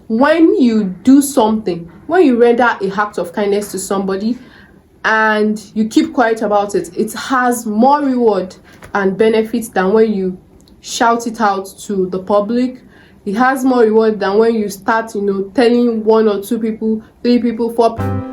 When you do something, when you render a act of kindness to somebody and you keep quiet about it, it has more reward and benefits than when you shout it out to the public. It has more reward than when you start, telling 1 or 2 people, 3 people, 4 people.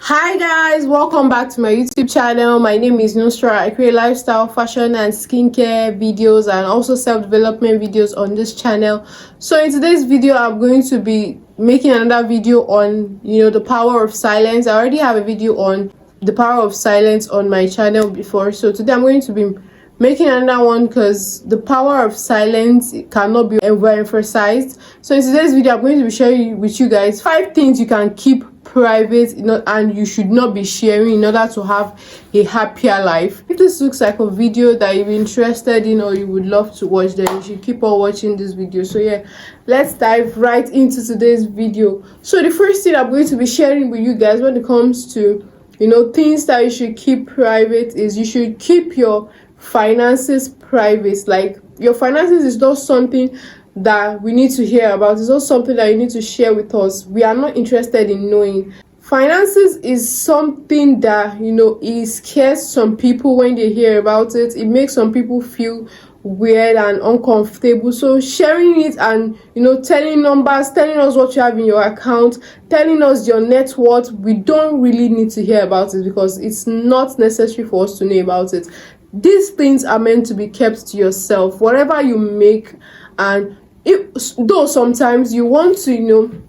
Hi guys, welcome back to my YouTube channel. My name is Nusrah. I create lifestyle, fashion and skincare videos and also self-development videos on this channel. So in today's video, I'm going to be making another video on the power of silence. I already have a video on the power of silence on my channel before, so today I'm going to be making another one because the power of silence cannot be overemphasized. So in today's video, I'm going to be sharing with you guys 5 things you can keep private and you should not be sharing in order to have a happier life. If this looks like a video that you're interested in or you would love to watch, then you should keep on watching this video. So yeah, let's dive right into today's video. So the first thing I'm going to be sharing with you guys when it comes to things that you should keep private is you should keep your finances private. Like, your finances is not something that we need to hear about. It's not something that you need to share with us. We are not interested in knowing. Finances is something that it scares some people when they hear about it. It makes some people feel weird and uncomfortable. So sharing it and telling numbers, telling us what you have in your account, telling us your net worth, we don't really need to hear about it because it's not necessary for us to know about it. These things are meant to be kept to yourself. Whatever you make, and though sometimes you want to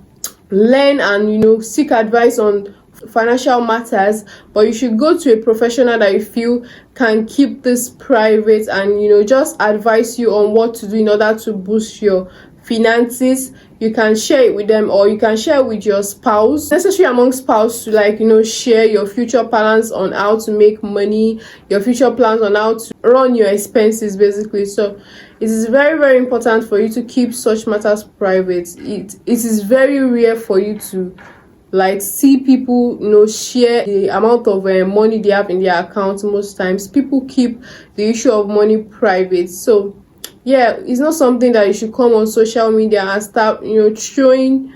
learn and seek advice on financial matters, but you should go to a professional that you feel can keep this private and just advise you on what to do in order to boost your finances. You can share it with them, or you can share it with your spouse. Necessary among spouse to share your future plans on how to make money, your future plans on how to run your expenses basically. So it is very, very important for you to keep such matters private. It is very rare for you to see people share the amount of money they have in their account. Most times people keep the issue of money private. So yeah, it's not something that you should come on social media and start throwing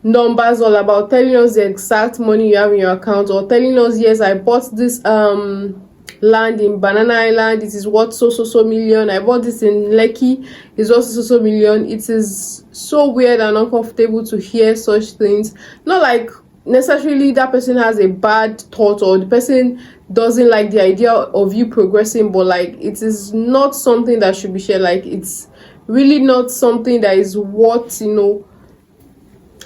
numbers all about, telling us the exact money you have in your account, or telling us, yes, I bought this land in Banana Island, it is worth so million. I bought this in Lekki, it's worth so million. It is so weird and uncomfortable to hear such things. Not like necessarily that person has a bad thought or the person doesn't like the idea of you progressing, but it is not something that should be shared. It's really not something that is worth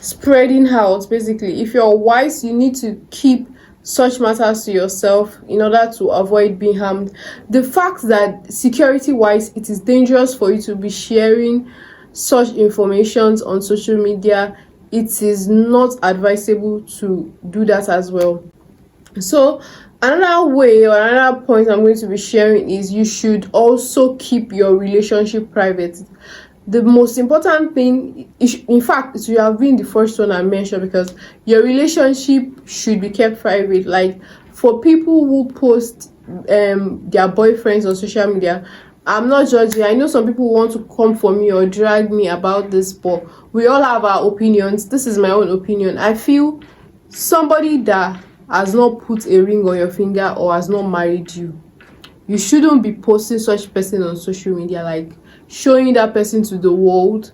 spreading out. Basically, if you're wise, you need to keep such matters to yourself in order to avoid being harmed. The fact that security wise it is dangerous for you to be sharing such information on social media, it is not advisable to do that as well. So another way or another point I'm going to be sharing is you should also keep your relationship private. The most important thing, in fact, it should have been the first one I mentioned, because your relationship should be kept private. For people who post their boyfriends on social media, I'm not judging. I know some people want to come for me or drag me about this, but we all have our opinions. This is my own opinion. I feel somebody that has not put a ring on your finger or has not married you, you shouldn't be posting such person on social media, showing that person to the world.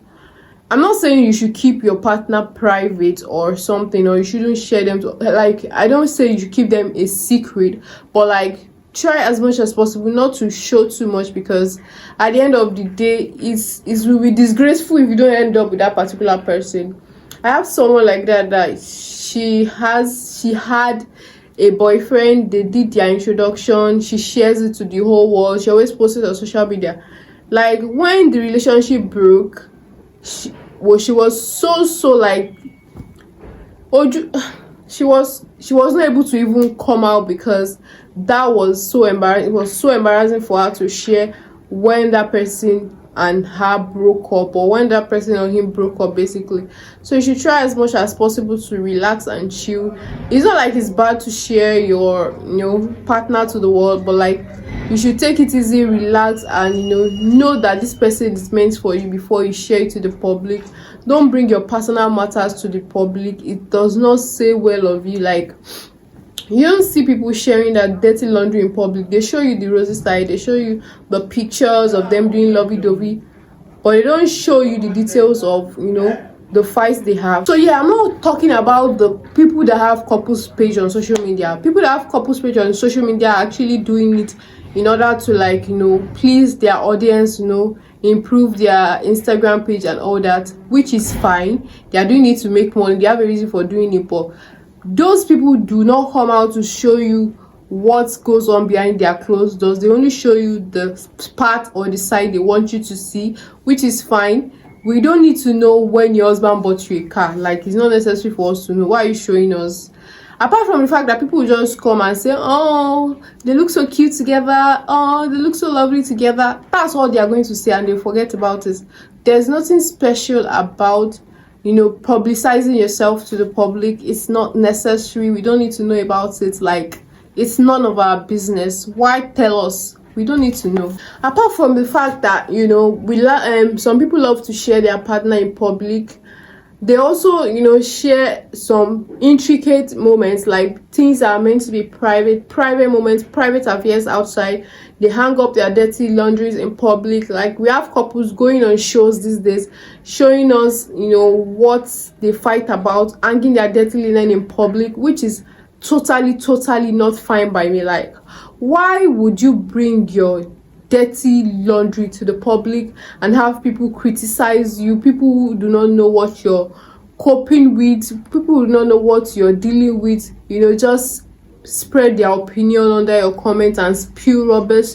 I'm not saying you should keep your partner private or something, or you shouldn't share them I don't say you should keep them a secret, but try as much as possible not to show too much, because at the end of the day it will be disgraceful if you don't end up with that particular person. I have someone like that she had a boyfriend. They did their introduction, she shares it to the whole world, she always posts it on social media. When the relationship broke, she was so she wasn't able to even come out, because that was so embarrassing. It was so embarrassing for her to share when that person and her broke up, or when that person or him broke up basically. So you should try as much as possible to relax and chill. It's not like it's bad to share your partner to the world, but like you should take it easy, relax, and know that this person is meant for you before you share it to the public. Don't bring your personal matters to the public. It does not say well of you. Like, you don't see people sharing that dirty laundry in public. They show you the rosy side, they show you the pictures of them doing lovey-dovey, but they don't show you the details of the fights they have. So yeah, I'm not talking about the people that have couples page on social media. People that have couples page on social media are actually doing it in order to, like, please their audience, improve their Instagram page and all that, which is fine. They are doing it to make money. They have a reason for doing it, but those people do not come out to show you what goes on behind their closed doors. They only show you the part or the side they want you to see, which is fine. We don't need to know when your husband bought you a car. Like, it's not necessary for us to know. Why are you showing us? Apart from the fact that people just come and say, oh, they look so cute together, oh, they look so lovely together. That's all they are going to say, and they forget about it. There's nothing special about publicizing yourself to the public. It's not necessary. We don't need to know about it. Like, it's none of our business. Why tell us? We don't need to know. Apart from the fact that some people love to share their partner in public. They also share some intricate moments, like things that are meant to be private moments, private affairs outside. They hang up their dirty laundries in public. Like, we have couples going on shows these days showing us what they fight about, hanging their dirty linen in public, which is totally not fine by me. Like, why would you bring your dirty laundry to the public and have people criticize you? People who do not know what you're coping with, people who do not know what you're dealing with, just spread their opinion under your comment and spew rubbish.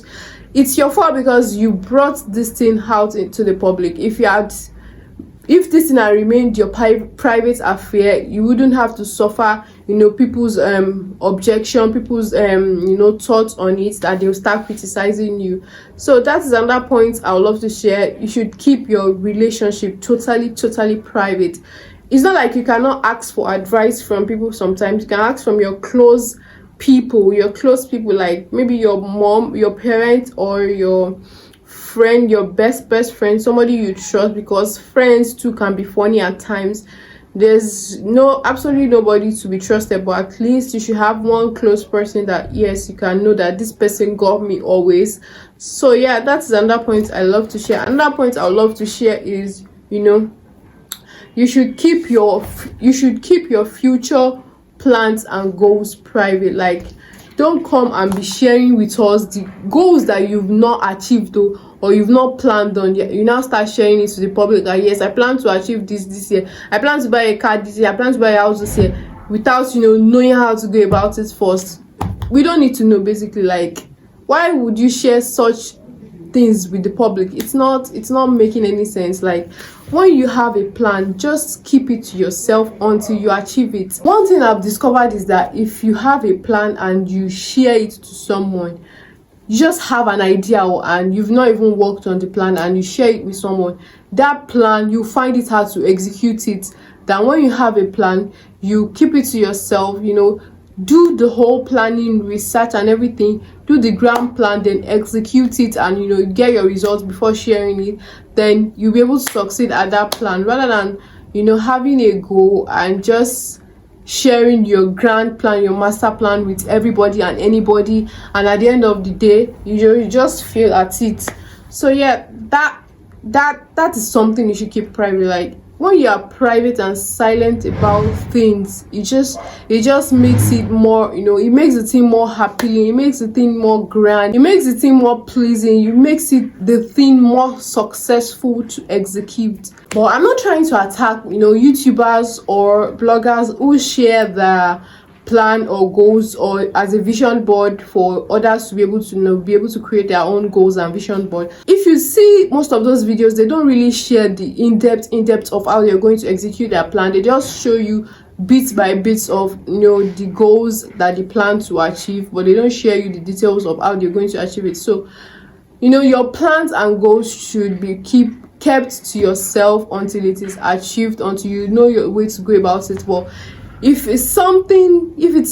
It's your fault because you brought this thing out into the public. If this thing had remained your private affair, you wouldn't have to suffer people's objection, people's thoughts on it, that they'll start criticizing you. So that is another point I would love to share. You should keep your relationship totally private. It's not like you cannot ask for advice from people. Sometimes you can ask from your close people, like maybe your mom, your parents, or your friend, your best friend, somebody you trust, because friends too can be funny at times. There's absolutely nobody to be trusted, but at least you should have one close person that, yes, you can know that this person got me always. So yeah, that's another point I love to share. Another point I would love to share is you should keep your future plans and goals private. Like, don't come and be sharing with us the goals that you've not achieved though, or you've not planned on yet. You now start sharing it to the public that, yes, I plan to achieve this year, I plan to buy a car this year, I plan to buy a house this year, without knowing how to go about it first. We don't need to know, basically. Like, why would you share such things with the public? It's not making any sense. Like, when you have a plan, just keep it to yourself until you achieve it. One thing I've discovered is that if you have a plan and you share it to someone, you just have an idea and you've not even worked on the plan, and you share it with someone, that plan, you find it hard to execute it. Than when you have a plan, you keep it to yourself, do the whole planning, research and everything, do the grand plan, then execute it, and get your results before sharing it. Then you'll be able to succeed at that plan, rather than having a goal and just sharing your grand plan, your master plan with everybody and anybody, and at the end of the day you just fail at it. So yeah, that is something you should keep private. Like, when you are private and silent about things, it just makes it more, it makes the thing more happily, it makes the thing more grand, it makes the thing more pleasing, it makes the thing more successful to execute. But I'm not trying to attack YouTubers or bloggers who share their plan or goals, or as a vision board for others to be able to create their own goals and vision board. If you see most of those videos, they don't really share the in-depth of how they're going to execute their plan. They just show you bits by bits of the goals that they plan to achieve, but they don't share you the details of how they're going to achieve it. So Your plans and goals should be kept to yourself until it is achieved, until you know your way to go about it. But if it's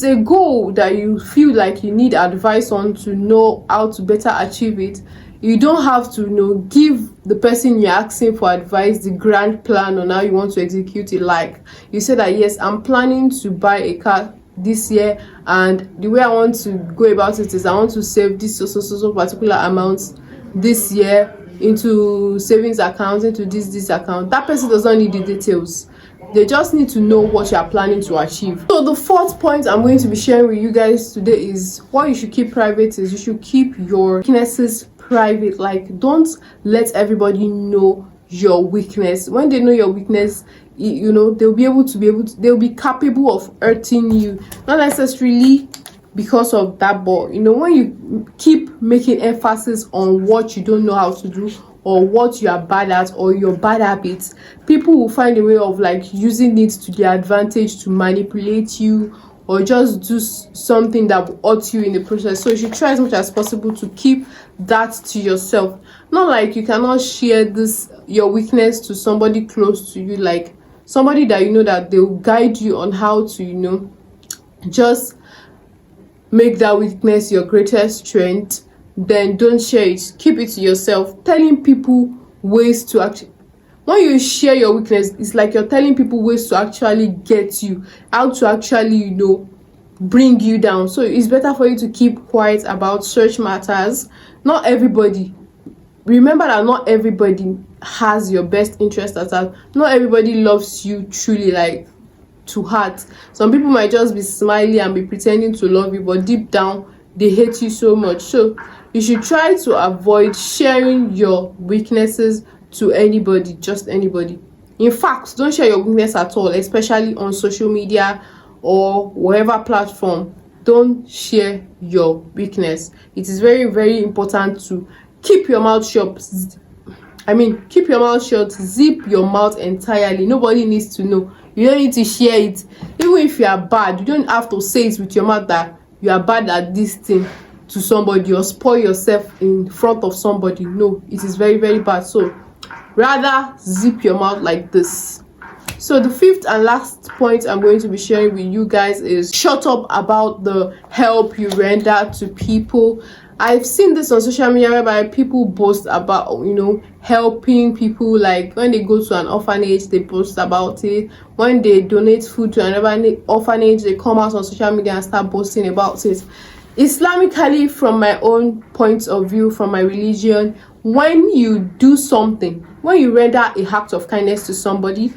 a goal that you feel like you need advice on to know how to better achieve it, you don't have to give the person you're asking for advice the grand plan on how you want to execute it. Like you say that, yes, I'm planning to buy a car this year, and the way I want to go about it is I want to save this so particular amount this year into savings account, into this account. That person does not need the details. They just need to know what you are planning to achieve. So the fourth point I'm going to be sharing with you guys today is what you should keep private. Is you should keep your weaknesses private. Like, don't let everybody know your weakness. When they know your weakness, they'll be capable of hurting you, not necessarily because of that, but when you keep making emphasis on what you don't know how to do, or what you are bad at, or your bad habits, people will find a way of like using it to their advantage to manipulate you, or just do something that will hurt you in the process. So you should try as much as possible to keep that to yourself. Not like you cannot share your weakness to somebody close to you, like somebody that that they'll guide you on how to just make that weakness your greatest strength. Then don't share it. Keep it to yourself. Telling people ways to actually, when you share your weakness, it's like you're telling people ways to actually get you, how to actually bring you down. So it's better for you to keep quiet about such matters. Not everybody, remember that not everybody has your best interest at heart. Not everybody loves you truly, like to heart. Some people might just be smiling and be pretending to love you, but deep down they hate you so much. So you should try to avoid sharing your weaknesses to anybody, just anybody. In fact, don't share your weakness at all, especially on social media or whatever platform. Don't share your weakness. It is very, very important to keep your mouth shut. Keep your mouth shut. Zip your mouth entirely. Nobody needs to know. You don't need to share it. Even if you are bad, you don't have to say it with your mouth that you are bad at this thing to somebody, or spoil yourself in front of somebody. No, it is very, very bad. So rather zip your mouth like this. So the fifth and last point I'm going to be sharing with you guys is shut up about the help you render to people. I've seen this on social media whereby people boast about helping people. Like when they go to an orphanage, they post about it. When they donate food to an orphanage, they come out on social media and start boasting about it. Islamically, from my own point of view, from my religion, when you do something, when you render a act of kindness to somebody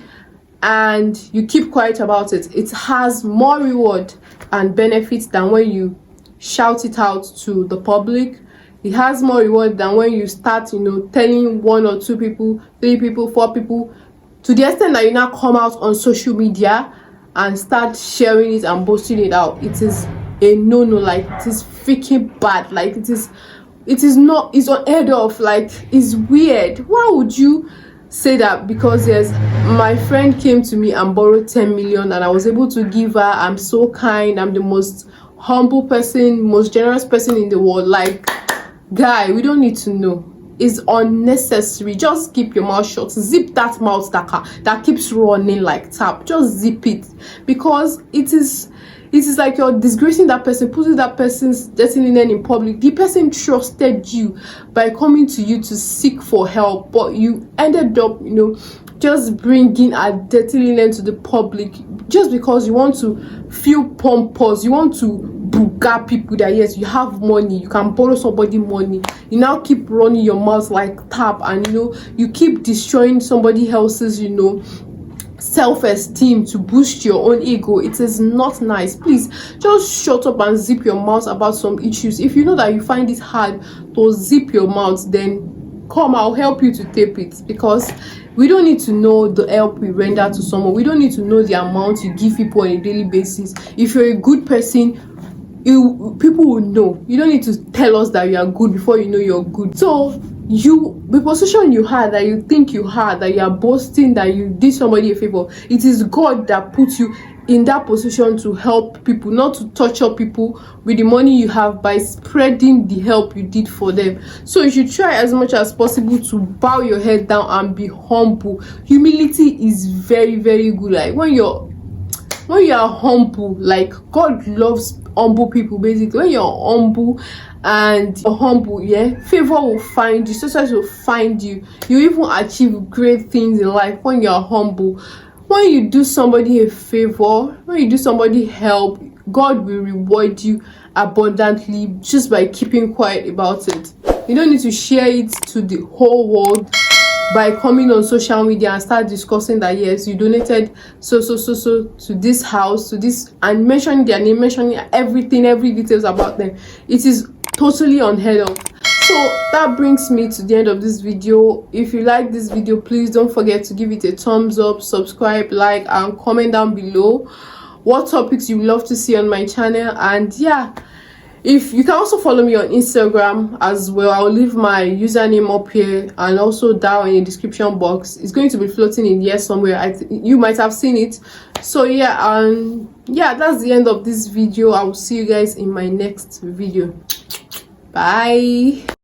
and you keep quiet about it, it has more reward and benefits than when you shout it out to the public. It has more reward than when you start telling 1 or 2 people, 3 people, 4 people, to the extent that you now come out on social media and start sharing it and boasting it out. It is a no. Like, it is freaking bad. Like, it's unheard of. Like, it's weird. Why would you say that? Because yes, my friend came to me and borrowed 10 million and I was able to give her. I'm so kind. I'm the most humble person, most generous person in the world. Like, guy, we don't need to know. It's unnecessary. Just keep your mouth shut. Zip that mouth that keeps running like tap. Just zip it, because it is like you're disgracing that person, putting that person's dirty linen in public. The person trusted you by coming to you to seek for help, but you ended up just bringing a dirty linen to the public just because you want to feel pompous. You want to buga people that yes, you have money, you can borrow somebody money. You now keep running your mouth like tap, and you keep destroying somebody else's self-esteem to boost your own ego. It is not nice. Please just shut up and zip your mouth about some issues. If you know that you find it hard to zip your mouth, then come, I'll help you to tape it, because we don't need to know the help we render to someone. We don't need to know the amount you give people on a daily basis. If you're a good person, people will know. You don't need to tell us that you are good before you know you're good. So the position you had, that you think you had, that you are boasting that you did somebody a favor, it is God that put you in that position to help people, not to torture people with the money you have, by spreading the help you did for them. So you should try as much as possible to bow your head down and be humble. Humility is very, very good. Like when you are humble, like God loves humble people. Basically, when you're humble and you're humble, yeah, favor will find you, success will find you. You even achieve great things in life when you're humble. When you do somebody a favor, when you do somebody help, God will reward you abundantly just by keeping quiet about it. You don't need to share it to the whole world by coming on social media and start discussing that yes, you donated so to this house, to this, and mentioning their name, mentioning everything, every details about them. It is totally unheard of. So that brings me to the end of this video. If you like this video, please don't forget to give it a thumbs up, subscribe, like, and comment down below what topics you love to see on my channel. And yeah, if you can also follow me on Instagram as well. I'll leave my username up here and also down in the description box. It's going to be floating in here somewhere. You might have seen it. So yeah, yeah, that's the end of this video. I will see you guys in my next video. Bye.